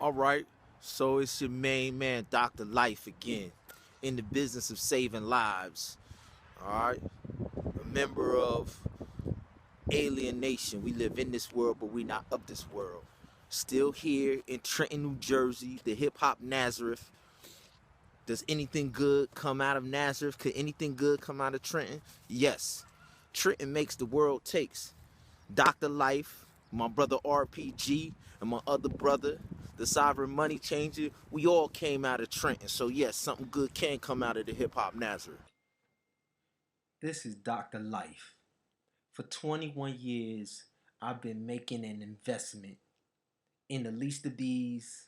All right, so it's your main man, Dr. Life again, in the business of saving lives. All right, a member of Alien Nation. We live in this world, but we not of this world. Still here in Trenton, New Jersey, the hip hop Nazareth. Does anything good come out of Nazareth? Could anything good come out of Trenton? Yes. Trenton makes the world takes. Dr. Life, my brother RPG, and my other brother, the Sovereign Money Changer, we all came out of Trenton. So yes, something good can come out of the hip hop Nazareth. This is Dr. Life. For 21 years, I've been making an investment in the least of these,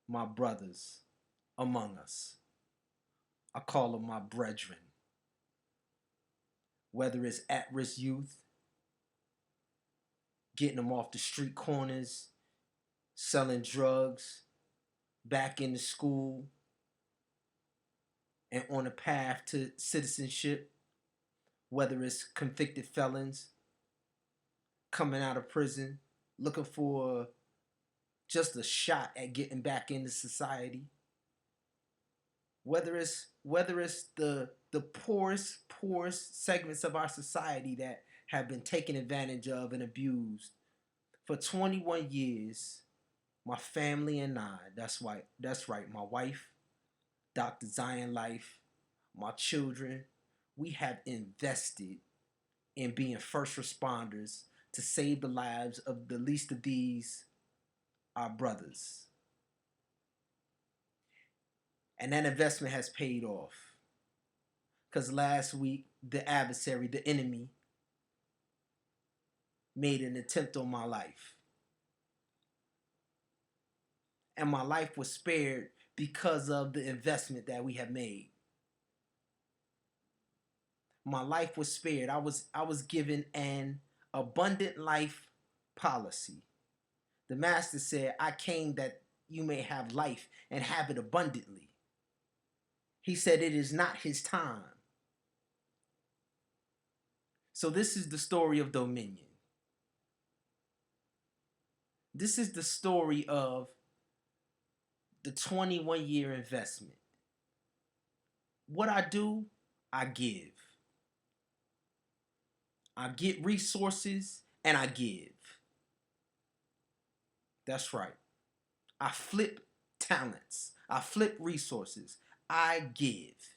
my brothers among us. I call them my brethren. Whether it's at risk youth, getting them off the street corners, selling drugs, back into school, and on a path to citizenship, whether it's convicted felons coming out of prison, looking for just a shot at getting back into society. Whether it's the poorest segments of our society that have been taken advantage of and abused. For 21 years, my family and I, that's right, my wife, Dr. Zion Life, my children, we have invested in being first responders to save the lives of the least of these, our brothers. And that investment has paid off. Because last week, the adversary, the enemy, made an attempt on my life. And my life was spared because of the investment that we have made. My life was spared. I was given an abundant life policy. The master said, I came that you may have life and have it abundantly. He said it is not his time. So this is the story of dominion. This is the story of the 21-year investment. What I do, I give. I get resources and I give. That's right. I flip talents. I flip resources. I give.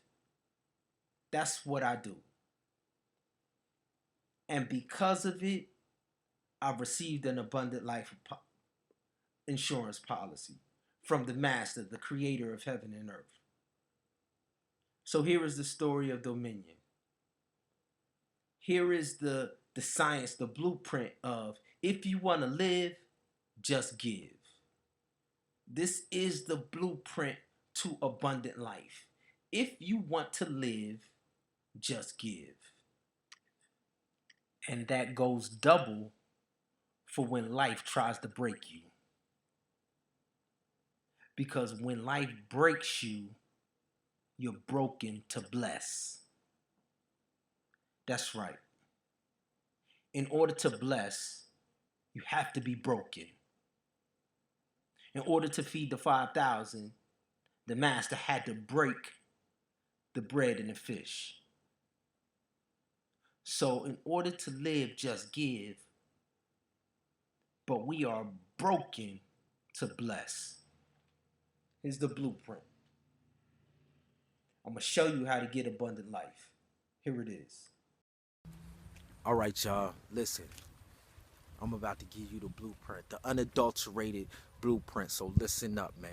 That's what I do. And because of it, I've received an abundant life insurance policy from the master, the creator of heaven and earth. So here is the story of dominion. Here is the science, the blueprint of if you want to live, just give. This is the blueprint to abundant life. If you want to live, just give. And that goes double for when life tries to break you. Because when life breaks you, you're broken to bless. That's right. In order to bless, you have to be broken. In order to feed the 5,000, the master had to break the bread and the fish. So in order to live, just give. But we are broken to bless. Here's the blueprint. I'm going to show you how to get abundant life. Here it is. All right, y'all, listen. I'm about to give you the blueprint, the unadulterated blueprint. So listen up, man.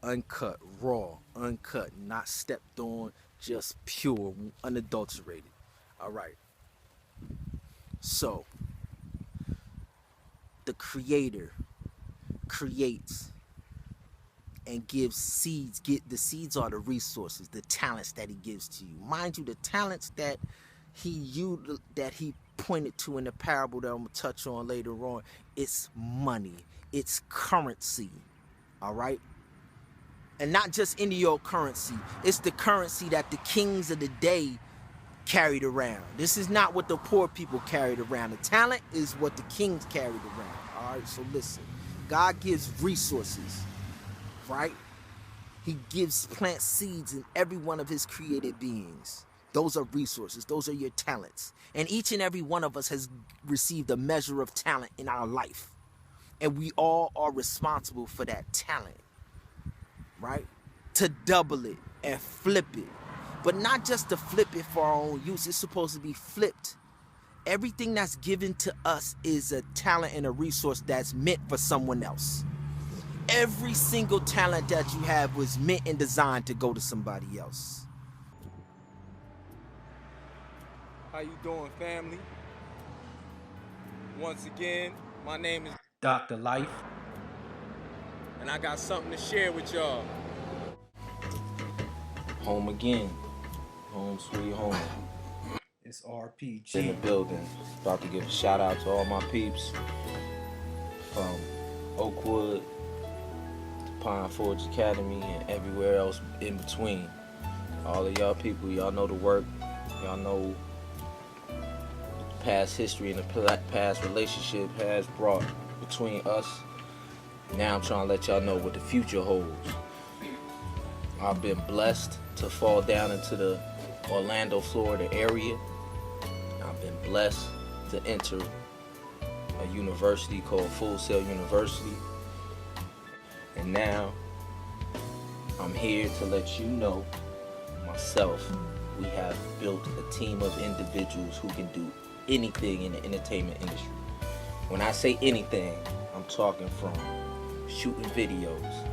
Uncut, raw, uncut, not stepped on, just pure, unadulterated. All right. So, the creator creates and gives seeds. The seeds are the resources, the talents that he gives to you. Mind you, the talents that he pointed to in the parable that I'm gonna touch on later on, it's money, it's currency. All right. And not just any old currency. It's the currency that the kings of the day carried around. This is not what the poor people carried around. The talent is what the kings carried around. All right, so listen. God gives resources, right? He gives plant seeds in every one of his created beings. Those are resources. Those are your talents. And each and every one of us has received a measure of talent in our life. And we all are responsible for that talent, right? To double it and flip it. But not just to flip it for our own use. It's supposed to be flipped. Everything that's given to us is a talent and a resource that's meant for someone else. Every single talent that you have was meant and designed to go to somebody else. How you doing, family? Once again, my name is Dr. Life. and I got something to share with y'all. Home again. Home sweet home. It's In the RPG. building. About to give a shout out to all my peeps from Oakwood to Pine Forge Academy and everywhere else in between. All of y'all people, y'all know the work. Y'all know the past history and the past relationship has brought between us. Now I'm trying to let y'all know what the future holds. I've been blessed to fall down into the Orlando, Florida area. I've been blessed to enter a university called Full Sail University. And now I'm here to let you know, myself, we have built a team of individuals who can do anything in the entertainment industry. When I say anything, I'm talking from shooting videos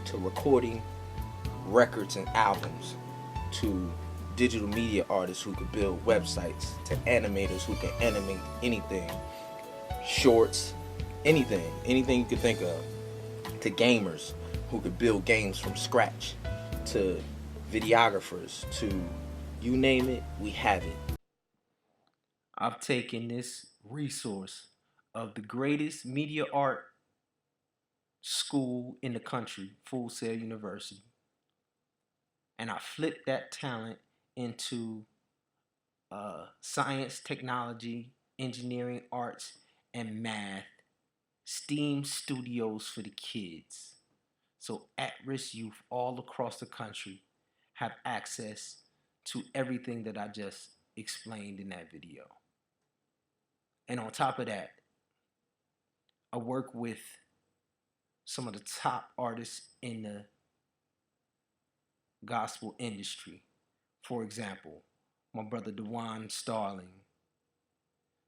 to recording records and albums, to digital media artists who could build websites, to animators who can animate anything, shorts, anything you could think of, to gamers who could build games from scratch, to videographers, to you name it, we have it. I've taken this resource of the greatest media art school in the country, Full Sail University, and I flipped that talent into science, technology, engineering, arts, and math, STEAM studios for the kids. So at-risk youth all across the country have access to everything that I just explained in that video. And on top of that, I work with some of the top artists in the gospel industry. For example, my brother Dewan Starling.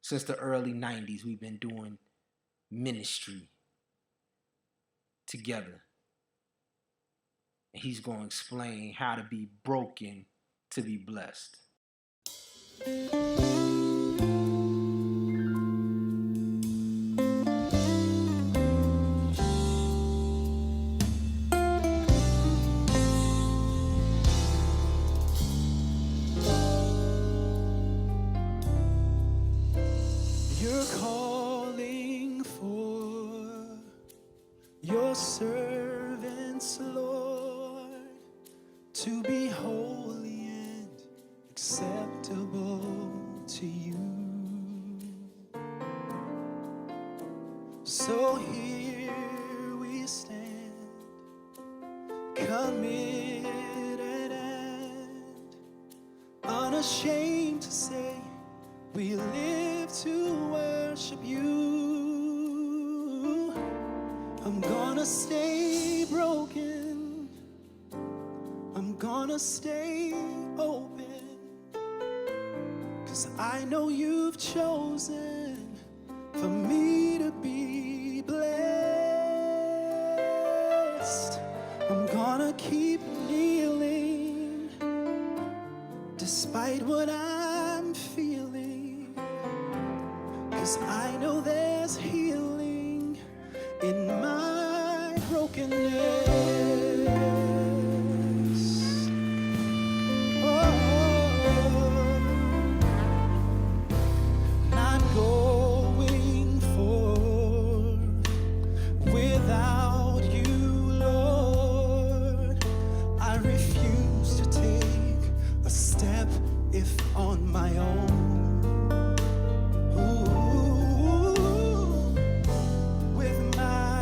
Since the early 90s, we've been doing ministry together. And he's going to explain how to be broken to be blessed. You're calling for your servants, Lord, to be holy and acceptable to you. So here we stand, committed and unashamed to say we live to worship you. I'm gonna stay broken. I'm gonna stay open. 'Cause I know you've chosen for me to be blessed. I'm gonna keep kneeling despite what I'm feeling. 'Cause I know there's healing in my brokenness. Not going forward without you, Lord. I refuse to take a step if on my own. With my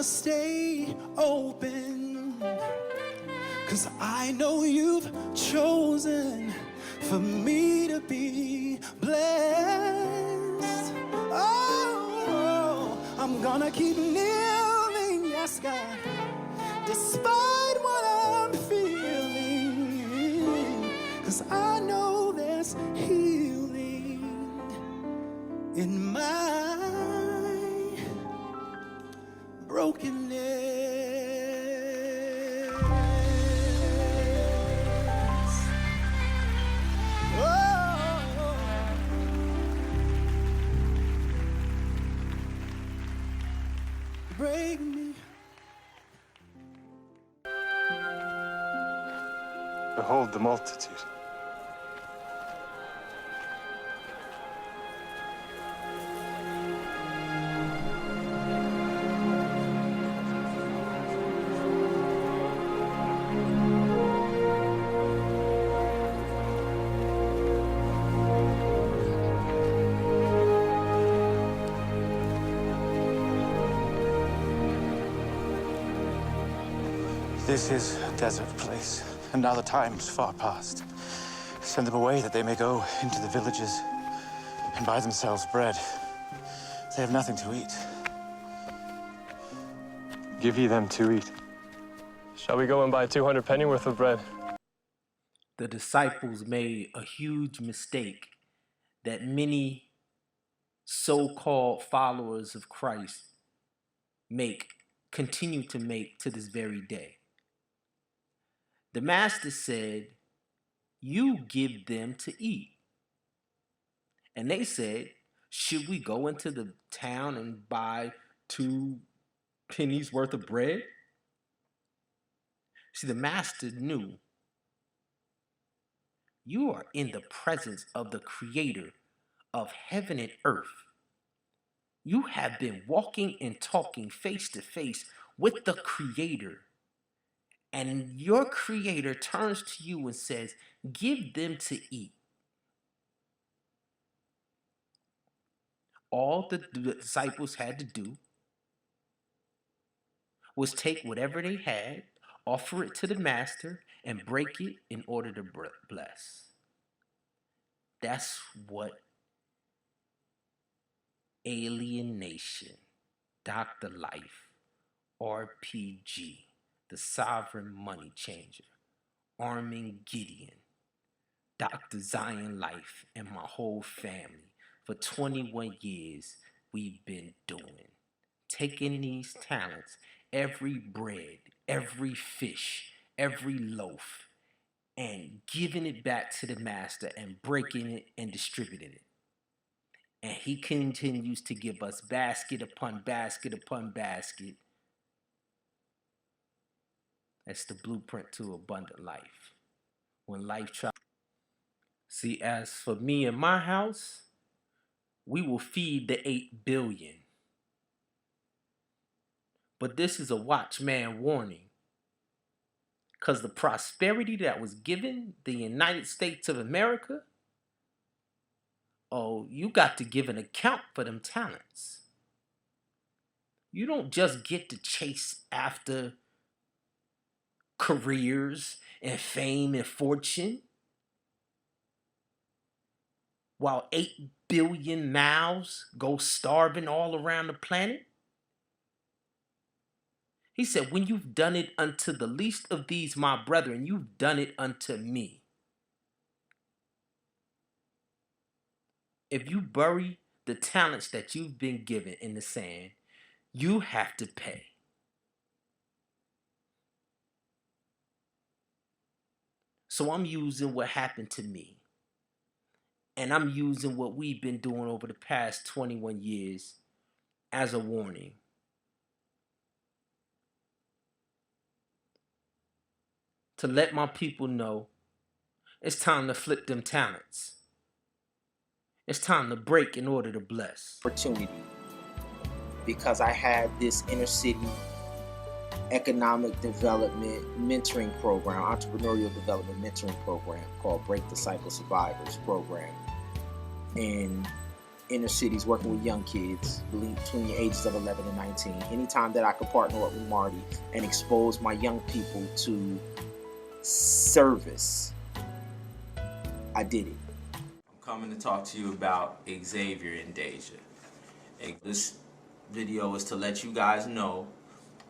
stay open, 'cause I know you've chosen for me to be blessed. Oh, I'm gonna keep kneeling, yes, God, despite what I'm feeling, 'cause I know there's healing in my brokenness. Oh, break me. Behold the multitude. This is a desert place, and now the time's far past. Send them away that they may go into the villages and buy themselves bread. They have nothing to eat. Give ye them to eat. Shall we go and buy 200 pennyworth of bread? The disciples made a huge mistake that many so-called followers of Christ continue to make to this very day. The master said, you give them to eat. And they said, should we go into the town and buy 2 pennies worth of bread? See, the master knew you are in the presence of the creator of heaven and earth. You have been walking and talking face to face with the creator. And your creator turns to you and says, give them to eat. All the disciples had to do was take whatever they had, offer it to the master, and break it in order to bless. That's what Alienation, Dr. Life, RPG, The Sovereign Money Changer, Armin Gideon, Dr. Zion Life, and my whole family for 21 years we've been doing. Taking these talents, every bread, every fish, every loaf, and giving it back to the master and breaking it and distributing it. And he continues to give us basket upon basket upon basket. That's the blueprint to abundant life. When life tries. See, as for me and my house, we will feed the 8 billion. But this is a watchman warning. Because the prosperity that was given the United States of America, oh, you got to give an account for them talents. You don't just get to chase after careers and fame and fortune while 8 billion mouths go starving all around the planet. He said, when you've done it unto the least of these, my brethren, you've done it unto me. If you bury the talents that you've been given in the sand, you have to pay. So I'm using what happened to me. And I'm using what we've been doing over the past 21 years as a warning. To let my people know it's time to flip them talents. It's time to break in order to bless. Opportunity, because I had this inner city economic development mentoring program, entrepreneurial development mentoring program called Break the Cycle Survivors program. And inner cities working with young kids between the ages of 11 and 19. Anytime that I could partner up with Marty and expose my young people to service, I did it. I'm coming to talk to you about Xavier and Deja. This video is to let you guys know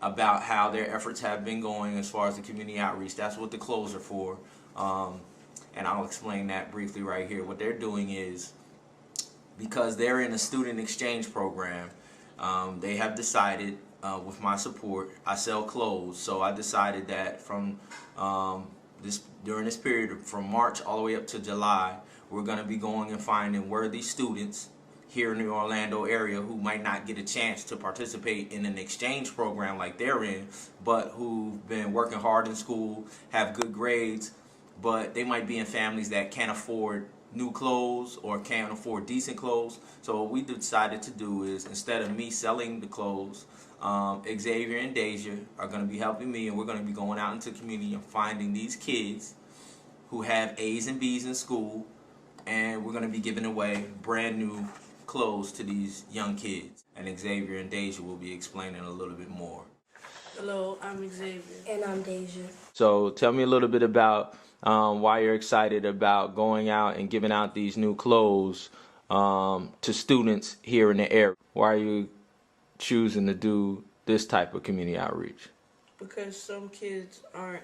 about how their efforts have been going as far as the community outreach. That's what the clothes are for. And I'll explain that briefly right here. What they're doing is, because they're in a student exchange program, they have decided, with my support, I sell clothes, so I decided that from during this period from March all the way up to July, we're going to be going and finding worthy students here in the Orlando area who might not get a chance to participate in an exchange program like they're in, but who've been working hard in school, have good grades, but they might be in families that can't afford new clothes or can't afford decent clothes. So what we decided to do is, instead of me selling the clothes, Xavier and Deja are going to be helping me, and we're going to be going out into the community and finding these kids who have A's and B's in school, and we're going to be giving away brand new clothes to these young kids. And Xavier and Deja will be explaining a little bit more. Hello, I'm Xavier. And I'm Deja. So tell me a little bit about why you're excited about going out and giving out these new clothes to students here in the area. Why are you choosing to do this type of community outreach? Because some kids aren't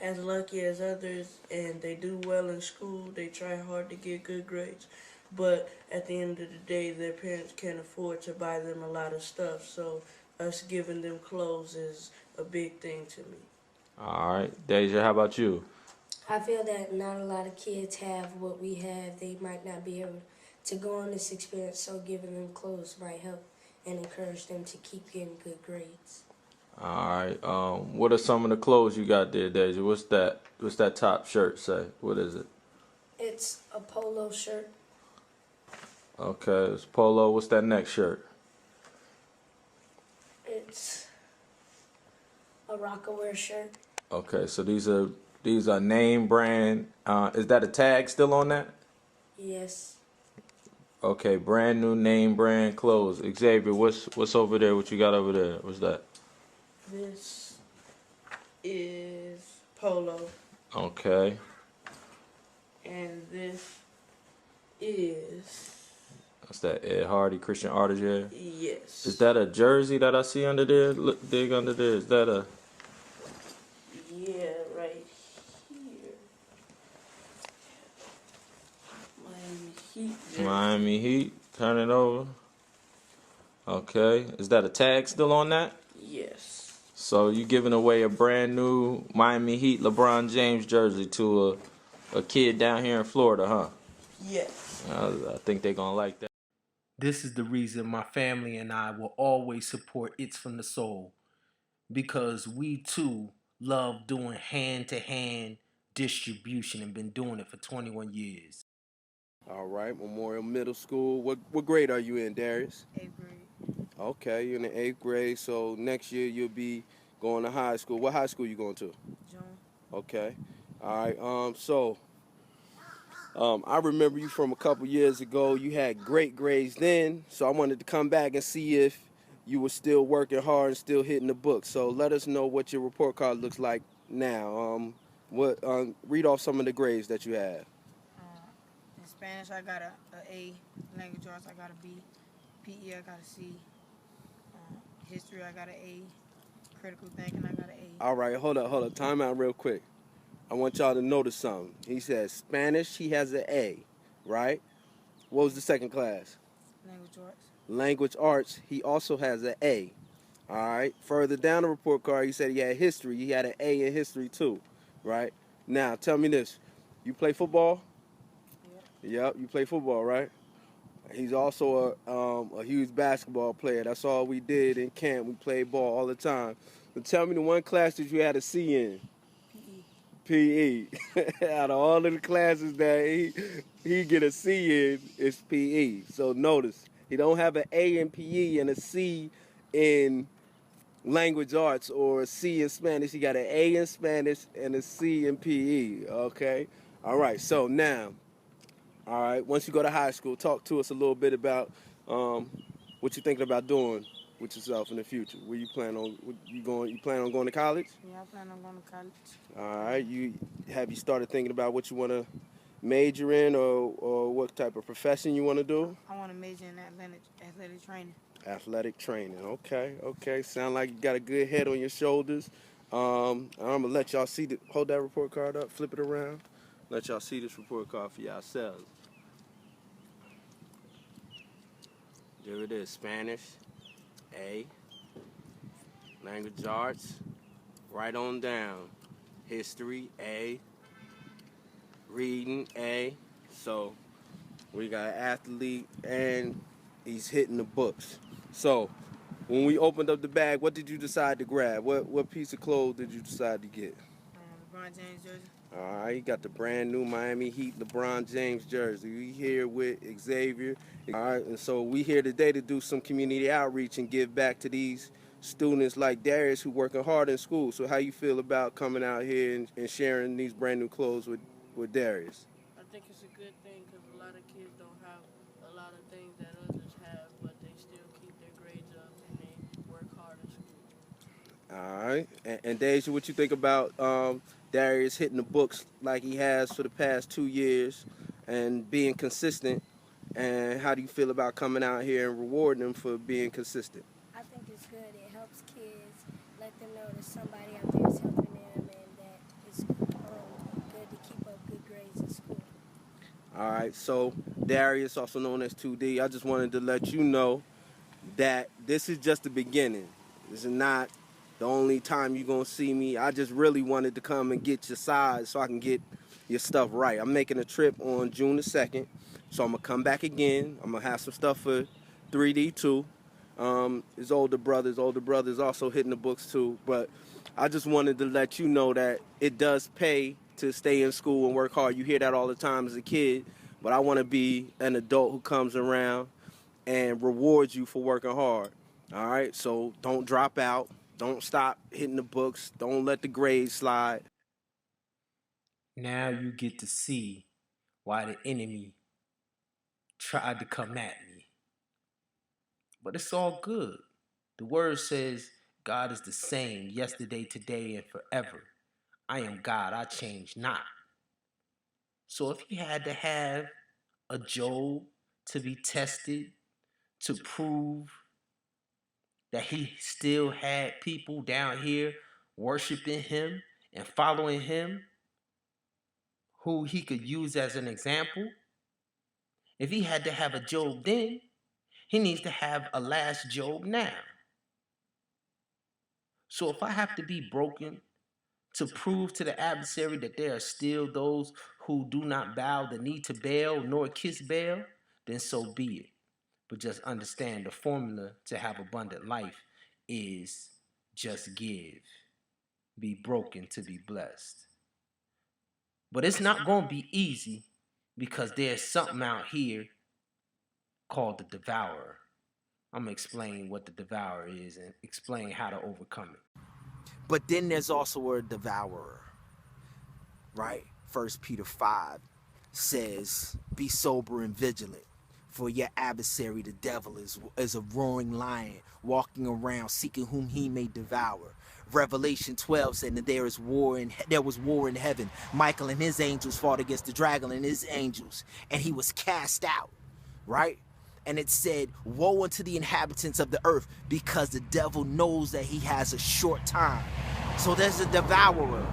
as lucky as others, and they do well in school. They try hard to get good grades, but at the end of the day, their parents can't afford to buy them a lot of stuff. So us giving them clothes is a big thing to me. All right, Deja, how about you? I feel that not a lot of kids have what we have. They might not be able to go on this experience, so giving them clothes might help and encourage them to keep getting good grades. All right. What are some of the clothes you got there, Deja? What's that top shirt say? What is it? It's a polo shirt. Okay, it's polo. What's that next shirt? It's a Rockaware shirt. Okay, so these are name brand. Is that a tag still on that? Yes. Okay, brand new name brand clothes. Xavier, what's over there? What you got over there? What's that? This is polo, Okay. and this is, That's that Ed Hardy Christian artist here. yes. Is that a jersey that I see under there? Look, dig under there. Is that a? Yeah, right here. Miami Heat jersey. Miami Heat. Turn it over. Okay. Is that a tag still on that? Yes. So you giving away a brand new Miami Heat LeBron James jersey to a kid down here in Florida, huh? Yes. I think they're gonna like that. This is the reason my family and I will always support It's From the Soul, because we too love doing hand-to-hand distribution and been doing it for 21 years. All right, Memorial Middle School. What grade are you in, Darius? 8th grade. Okay, you're in the 8th grade, so next year you'll be going to high school. What high school you going to? John. Okay. All right, I remember you from a couple years ago. You had great grades then, so I wanted to come back and see if you were still working hard and still hitting the books. So let us know what your report card looks like now. Read off some of the grades that you have. In Spanish, I got a A. Language arts, I got a B. PE, I got a C. History, I got an A. Critical thinking, I got an A. All right, hold up. Time out real quick. I want y'all to notice something. He says Spanish, he has an A, right? What was the second class? Language arts. Language arts, he also has an A. All right. Further down the report card, he said he had history. He had an A in history too, right? Now, tell me this. You play football? Yep, you play football, right? He's also a huge basketball player. That's all we did in camp. We played ball all the time. But tell me the one class that you had a C in. PE. Out of all of the classes that he get a C in, it's PE. So notice, he don't have an A in PE and a C in language arts or a C in Spanish. He got an A in Spanish and a C in PE, okay? All right, so now, All right. Once you go to high school, talk to us a little bit about what you're thinking about doing with yourself in the future. Where you plan on You plan on going to college? Yeah, I plan on going to college. All right. Have you started thinking about what you want to major in, or what type of profession you want to do? I want to major in athletic training. Athletic training. Okay. Sound like you got a good head on your shoulders. I'm gonna let y'all see hold that report card up, flip it around. Let y'all see this report card for yourselves. There it is. Spanish, A. Language arts, right on down. History, A. Reading, A. So we got an athlete and he's hitting the books. So when we opened up the bag, what did you decide to grab? What piece of clothes did you decide to get? LeBron James jersey. All right, you got the brand new Miami Heat LeBron James jersey. We here with Xavier. All right, and so we here today to do some community outreach and give back to these students like Darius who working hard in school. So how you feel about coming out here and sharing these brand new clothes with Darius? I think it's a good thing because a lot of kids don't have a lot of things that others have, but they still keep their grades up and they work hard in school. All right, and Deja, what you think about Darius hitting the books like he has for the past 2 years and being consistent? And how do you feel about coming out here and rewarding him for being consistent? I think it's good. It helps kids, let them know that somebody out there is helping them and that it's good to keep up good grades in school. All right, so Darius, also known as 2D, I just wanted to let you know that this is just the beginning. This is not the only time you're going to see me. I just really wanted to come and get your size so I can get your stuff right. I'm making a trip on June the 2nd, so I'm going to come back again. I'm going to have some stuff for 3D too. His older brothers also hitting the books too. But I just wanted to let you know that it does pay to stay in school and work hard. You hear that all the time as a kid, but I want to be an adult who comes around and rewards you for working hard. All right, so don't drop out. Don't stop hitting the books. Don't let the grades slide. Now you get to see why the enemy tried to come at me. But it's all good. The word says God is the same yesterday, today, and forever. I am God, I change not. So if he had to have a Job to be tested to prove that he still had people down here worshiping him and following him, who he could use as an example, if he had to have a Job then, he needs to have a last Job now. So if I have to be broken to prove to the adversary that there are still those who do not bow the knee to Baal nor kiss Baal, then so be it. But just understand the formula to have abundant life is just give. Be broken to be blessed. But it's not going to be easy because there's something out here called the devourer. I'm going to explain what the devourer is and explain how to overcome it. But then there's also a devourer, right? 1 Peter 5 says, be sober and vigilant, for your adversary, the devil, is a roaring lion, walking around, seeking whom he may devour. Revelation 12 said that there was war in heaven. Michael and his angels fought against the dragon and his angels, and he was cast out, right? And it said, woe unto the inhabitants of the earth, because the devil knows that he has a short time. So there's a devourer,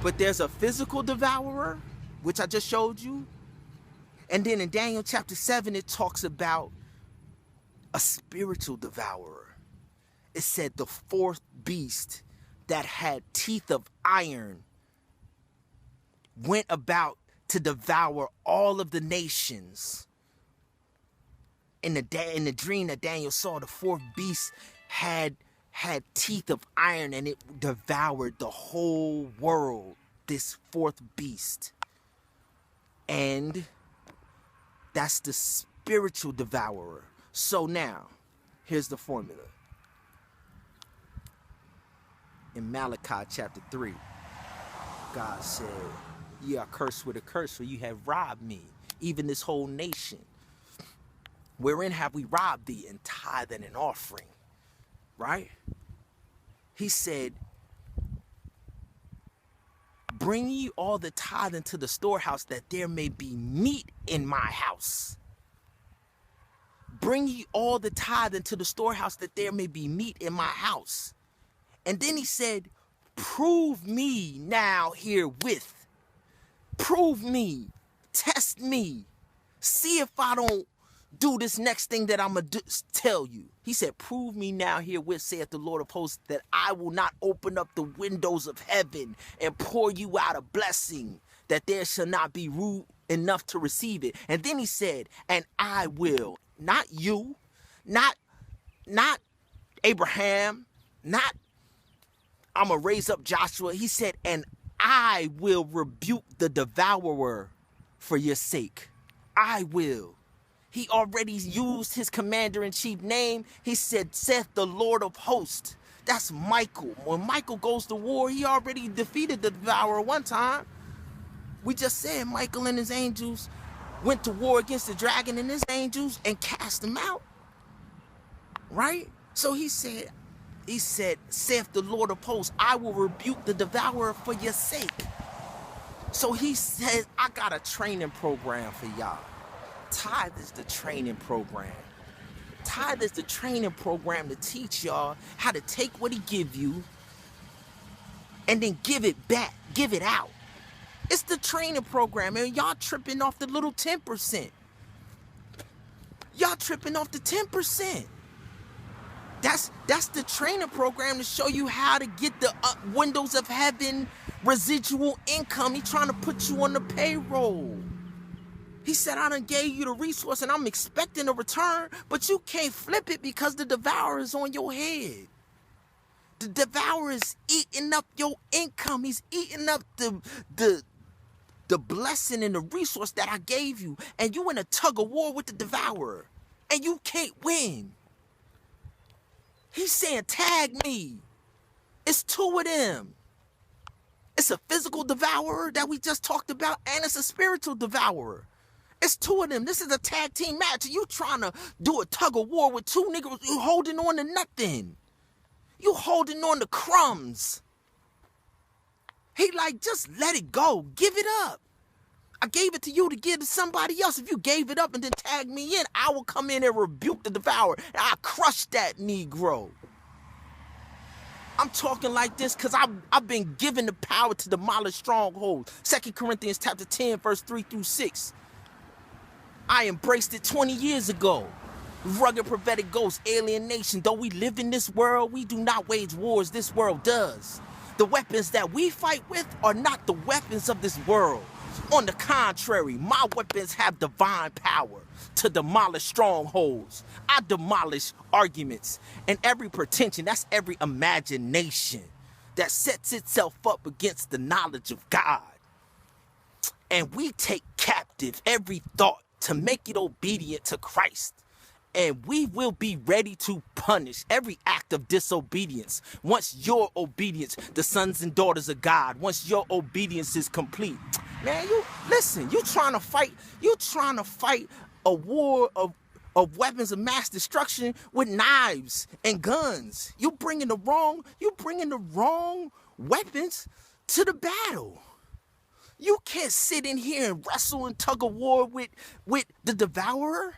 but there's a physical devourer, which I just showed you. And then in Daniel chapter 7, it talks about a spiritual devourer. It said the fourth beast that had teeth of iron went about to devour all of the nations. In the dream that Daniel saw, the fourth beast had teeth of iron, and it devoured the whole world, this fourth beast. And that's the spiritual devourer. So now, here's the formula. In Malachi chapter 3, God said, ye are cursed with a curse, for you have robbed me. even this whole nation. Wherein have we robbed thee in tithe and in offering? Right? He said, bring ye all the tithe into the storehouse, that there may be meat in my house. Bring ye all the tithe into the storehouse, that there may be meat in my house. And then he said, prove me now herewith. Prove me. Test me. See if I don't do this next thing that I'm going to tell you. He said, prove me now herewith, saith the Lord of hosts, that I will not open up the windows of heaven and pour you out a blessing, that there shall not be room enough to receive it. And then he said, and I will, not you, not Abraham, not I'm going to raise up Joshua. He said, and I will rebuke the devourer for your sake. I will. He already used his commander-in-chief name. He said, saith the Lord of hosts. That's Michael. When Michael goes to war, he already defeated the devourer one time. We just said Michael and his angels went to war against the dragon and his angels and cast him out. Right? So he said, saith the Lord of hosts, I will rebuke the devourer for your sake. So he says, I got a training program for y'all. Tithe is the training program. Tithe is the training program to teach y'all how to take what he give you and then give it back, give it out. It's the training program, and y'all tripping off the little 10%. Y'all tripping off the 10%. That's the training program to show you how to get the windows of heaven residual income. He trying to put you on the payroll. He said, I done gave you the resource and I'm expecting a return, but you can't flip it because the devourer is on your head. The devourer is eating up your income. He's eating up the blessing and the resource that I gave you. And you in a tug of war with the devourer. And you can't win. He's saying, tag me. It's two of them. It's a physical devourer that we just talked about, and it's a spiritual devourer. It's two of them. This is a tag team match. You trying to do a tug of war with two niggas. You holding on to nothing. You holding on to crumbs. He like, just let it go. Give it up. I gave it to you to give to somebody else. If you gave it up and then tag me in, I will come in and rebuke the devourer. And I'll crush that Negro. I'm talking like this because I've been given the power to demolish strongholds. 2 Corinthians chapter 10, verse 3 through 6. I embraced it 20 years ago. Rugged prophetic ghost, alienation. Though we live in this world, we do not wage wars this world does. The weapons that we fight with are not the weapons of this world. On the contrary, my weapons have divine power to demolish strongholds. I demolish arguments and every pretension, that's every imagination that sets itself up against the knowledge of God. And we take captive every thought to make it obedient to Christ. And we will be ready to punish every act of disobedience. Once your obedience, the sons and daughters of God, once your obedience is complete. Man, you listen, you trying to fight a war of weapons of mass destruction with knives and guns. You bringing the wrong weapons to the battle. You can't sit in here and wrestle and tug of war with the devourer.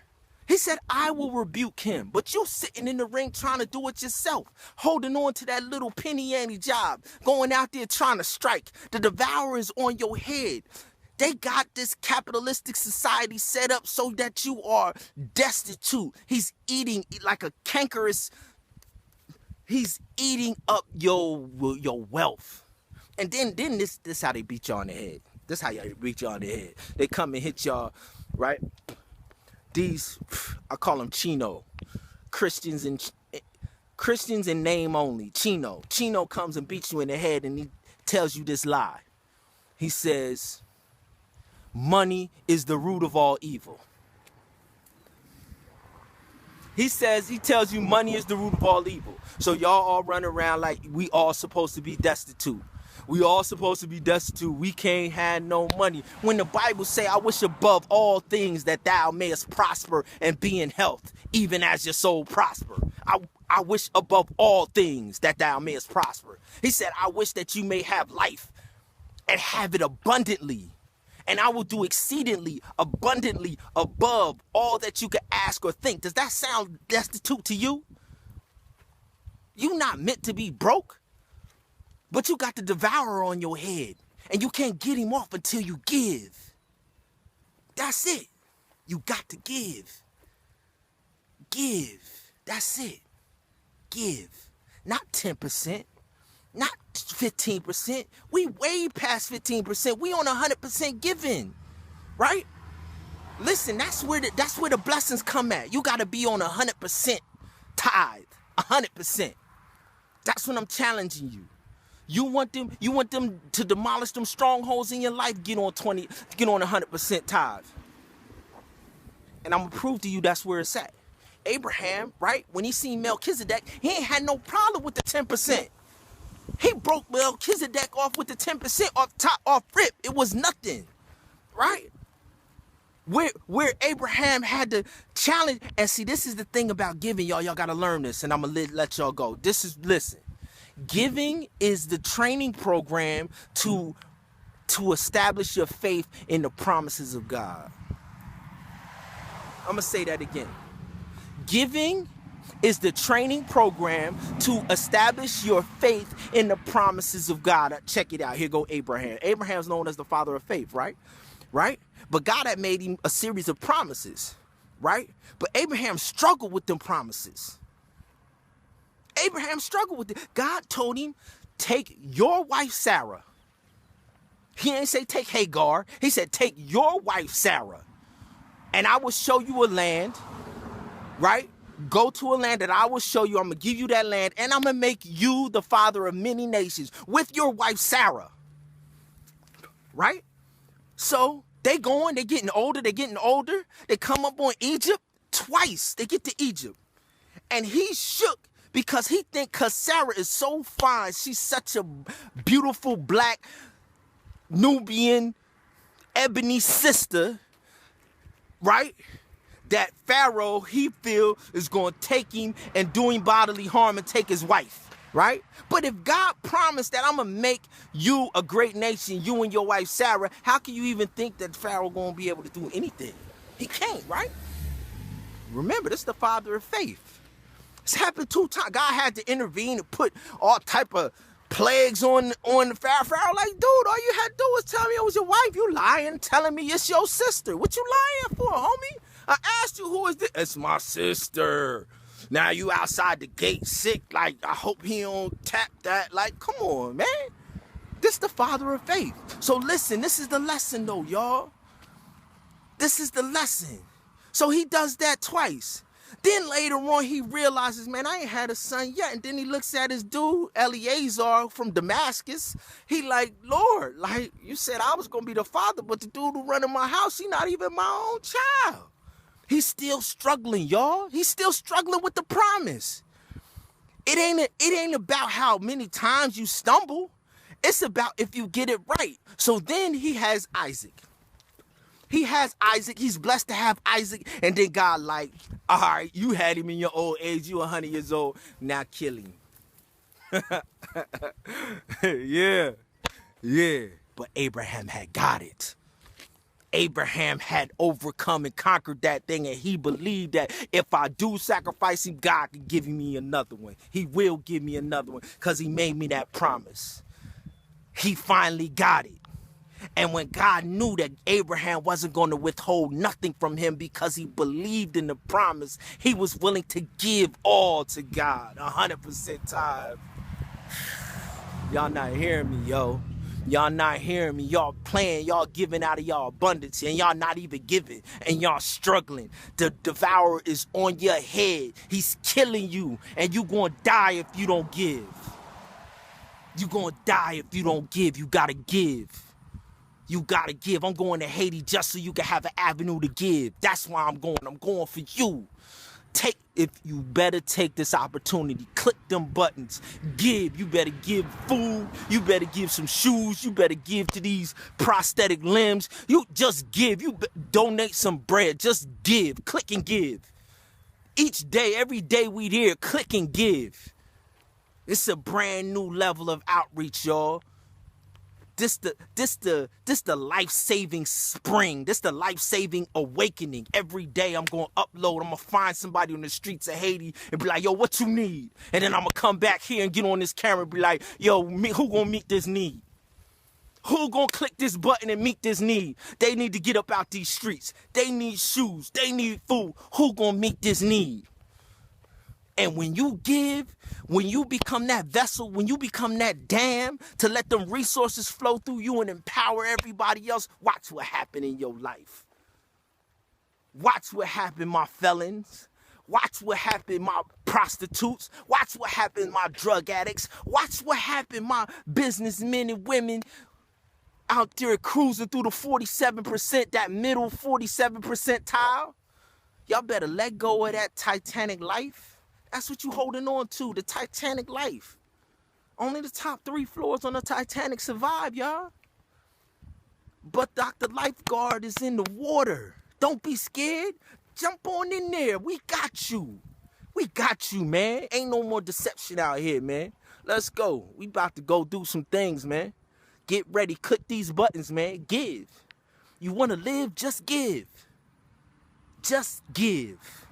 He said, I will rebuke him. But you sitting in the ring trying to do it yourself, holding on to that little penny ante job, going out there trying to strike. The devourer is on your head. They got this capitalistic society set up so that you are destitute. He's eating like a cankerous. He's eating up your wealth. And then this how they beat y'all on the head. This how y'all beat y'all on the head. They come and hit y'all, right? These, I call them Chino, Christians in name only. Chino comes and beats you in the head and he tells you this lie. He says, money is the root of all evil. He tells you money is the root of all evil. So y'all all run around like we all supposed to be destitute. We all supposed to be destitute. We can't have no money. When the Bible say, I wish above all things that thou mayest prosper and be in health, even as your soul prosper. I wish above all things that thou mayest prosper. He said, I wish that you may have life and have it abundantly. And I will do exceedingly abundantly above all that you could ask or think. Does that sound destitute to you? You not meant to be broke, but you got the devourer on your head, and you can't get him off until you give. That's it. You got to give. Give. That's it. Give. Not 10%, not 15%. We way past 15%. We on 100% giving, right? Listen, that's where the blessings come at. You got to be on 100% tithe, 100%. That's what I'm challenging you. You want them to demolish them strongholds in your life, get on 100% tithe. And I'm gonna prove to you that's where it's at. Abraham, right? When he seen Melchizedek, he ain't had no problem with the 10%. He broke Melchizedek off with the 10% off rip. It was nothing, right? Where Abraham had to challenge, and see, this is the thing about giving, y'all. Y'all gotta learn this, and I'm gonna let y'all go. Listen. Giving is the training program to establish your faith in the promises of God. I'm gonna say that again. Giving is the training program to establish your faith in the promises of God. Check it out. Here go Abraham. Abraham's known as the father of faith, right? Right? But God had made him a series of promises, right? But Abraham struggled with them promises. Abraham struggled with it. God told him, take your wife Sarah. He didn't say take Hagar. He said take your wife Sarah, and I will show you a land, right? Go to a land that I will show you. I'm going to give you that land, and I'm going to make you the father of many nations with your wife Sarah, right? So they getting older. They come up on Egypt twice. They get to Egypt, and he's shook because he think because Sarah is so fine. She's such a beautiful black Nubian ebony sister, right? That Pharaoh, he feel, is going to take him and do him bodily harm and take his wife, right? But if God promised that I'm going to make you a great nation, you and your wife Sarah, how can you even think that Pharaoh going to be able to do anything? He can't, right? Remember, this is the father of faith. It's happened 2 times. God had to intervene and put all type of plagues on the Pharaoh. Pharaoh like, dude, all you had to do was tell me it was your wife. You lying, telling me it's your sister. What you lying for, homie? I asked you, who is this? It's my sister. Now you outside the gate sick. Like, I hope he don't tap that. Like, come on, man. This the father of faith. So listen, this is the lesson though, y'all. This is the lesson. So he does that twice. Then later on, he realizes, man, I ain't had a son yet. And then he looks at his dude, Eliezer from Damascus. He like, Lord, like you said I was going to be the father, but the dude who running my house, he not even my own child. He's still struggling, y'all. He's still struggling with the promise. It ain't about how many times you stumble. It's about if you get it right. So then he has Isaac. He's blessed to have Isaac. And then God like, all right, you had him in your old age. You 100 years old. Now kill him. Yeah. But Abraham had got it. Abraham had overcome and conquered that thing. And he believed that if I do sacrifice him, God can give me another one. He will give me another one because he made me that promise. He finally got it. And when God knew that Abraham wasn't going to withhold nothing from him because he believed in the promise, he was willing to give all to God, 100% tithe. Y'all not hearing me, yo. Y'all not hearing me. Y'all playing, y'all giving out of y'all abundance, and y'all not even giving, and y'all struggling. The devourer is on your head. He's killing you, and you going to die if you don't give. You going to die if you don't give. You got to give. You gotta give. I'm going to Haiti just so you can have an avenue to give. That's why I'm going. I'm going for you. if you better take this opportunity, click them buttons, give. You better give food, you better give some shoes, you better give to these prosthetic limbs. You just give, donate some bread, just give, click and give. Each day, every day we here, click and give. It's a brand new level of outreach, y'all. This the life-saving spring. This the life-saving awakening. Every day I'm going to upload. I'm going to find somebody on the streets of Haiti and be like, yo, what you need? And then I'm going to come back here and get on this camera and be like, yo, who going to meet this need? Who going to click this button and meet this need? They need to get up out these streets. They need shoes. They need food. Who going to meet this need? And when you give, when you become that vessel, when you become that dam to let them resources flow through you and empower everybody else, watch what happen in your life. Watch what happen, my felons. Watch what happen, my prostitutes. Watch what happen, my drug addicts. Watch what happen, my businessmen and women out there cruising through the 47%, that middle 47 percentile. Y'all better let go of that Titanic life. That's what you holding on to, the Titanic life. Only the top 3 floors on the Titanic survive, y'all. But Dr. Lifeguard is in the water. Don't be scared. Jump on in there. We got you. We got you, man. Ain't no more deception out here, man. Let's go. We about to go do some things, man. Get ready. Click these buttons, man. Give. You want to live? Just give. Just give.